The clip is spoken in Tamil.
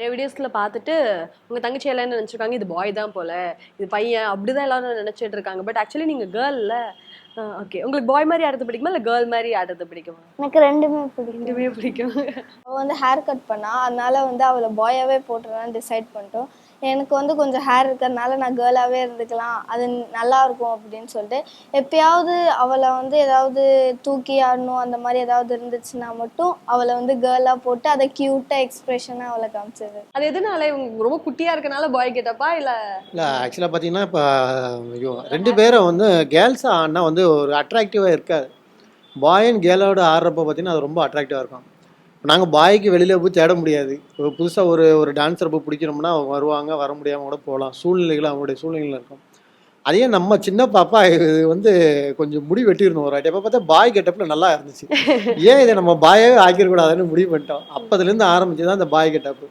நிறைய வீடியோஸ்ல பார்த்துட்டு உங்க தங்கச்சி எல்லாரும் நினைச்சிருக்காங்க இது பாய் தான் போல, இது பையன் அப்படிதான் எல்லாரும் நினைச்சிட்டு இருக்காங்க. பட் ஆக்சுவலி நீங்க கேர்ள்ல. ஓகே, உங்களுக்கு பாய் மாதிரி ஆடுறது பிடிக்குமா இல்ல கேர்ள் மாதிரி ஆடுறது பிடிக்குமா? எனக்கு ரெண்டுமே பிடிக்கும். ரெண்டுமே பிடிக்கும். அவள் வந்து ஹேர் கட் பண்ணா, அதனால வந்து அவளை பாயாவே போட்டுறலான்னு டிசைட் பண்ணிட்டோம். எனக்கு வந்து கொஞ்சம் ஹேர் இருக்கிறதுனால நான் கேர்ளாகவே இருந்துக்கலாம், அது நல்லா இருக்கும் அப்படின்னு சொல்லிட்டு எப்பயாவது அவளை வந்து ஏதாவது தூக்கி ஆடணும் அந்த மாதிரி ஏதாவது இருந்துச்சுன்னா மட்டும் அவளை வந்து கேர்ளாக போட்டு அதை க்யூட்டாக எக்ஸ்பிரஷனாக அவளை காமிச்சது. அது எதனால இவங்க ரொம்ப குட்டியா இருக்கனால பாய் கெட்டப்பா இல்ல? இல்லை ஆக்சுவலாக பார்த்தீங்கன்னா இப்போ ரெண்டு பேரும் வந்து கேர்ள்ஸாக ஆடினா வந்து ஒரு அட்ராக்டிவாக இருக்காது. பாய் அண்ட் கேர்ளோட ஆடுறப்ப பார்த்தீங்கன்னா அது ரொம்ப அட்ராக்டிவாக இருக்கும். நாங்கள் பாய்க்கு வெளியில் போய் தேட முடியாது. புதுசாக ஒரு டான்ஸரை போய் பிடிக்கிறோம்னா அவங்க வருவாங்க, வர முடியாமல் கூட போகலாம். சூழ்நிலைகள் அவங்களுடைய சூழ்நிலைகள் இருக்கும். அதே நம்ம சின்ன பாப்பா இது வந்து கொஞ்சம் முடி வெட்டிடணும் ஒரு வாட்டி. அப்போ பார்த்தா பாய் கெட்டப்பில் நல்லா இருந்துச்சு. ஏன் இதை நம்ம பாயாவே ஆக்கிடக்கூடாதுன்னு முடிவு பண்ணிட்டோம். அப்போதுலேருந்து ஆரம்பிச்சு தான் இந்த பாய் கெட்டப்பு.